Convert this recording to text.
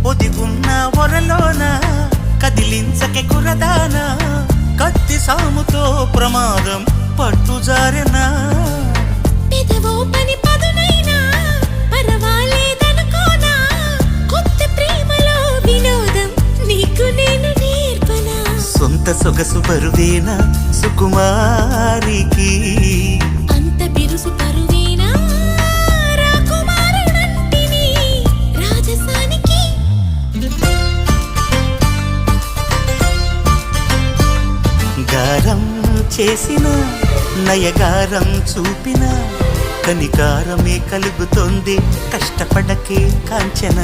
ఒదిగున్న ఒరలోన కదిలించకే కురదానా కత్తి సాముతో ప్రమాదం పట్టుజారెనా పెదవో పని పదునైనా పరవాలేదనుకోనా కొత్త ప్రేమలో వినోదం నీకు నేను నేర్పనా సొంత సొగసు బరువేనా సుకుమారికి అంత బిరుసు పరువేనా రాకుమారుడంటిని రాజసానికి గారం చేసిన నయగారం చూపిన కనికారమే కలుగుతోంది కష్టపడకే కాంచన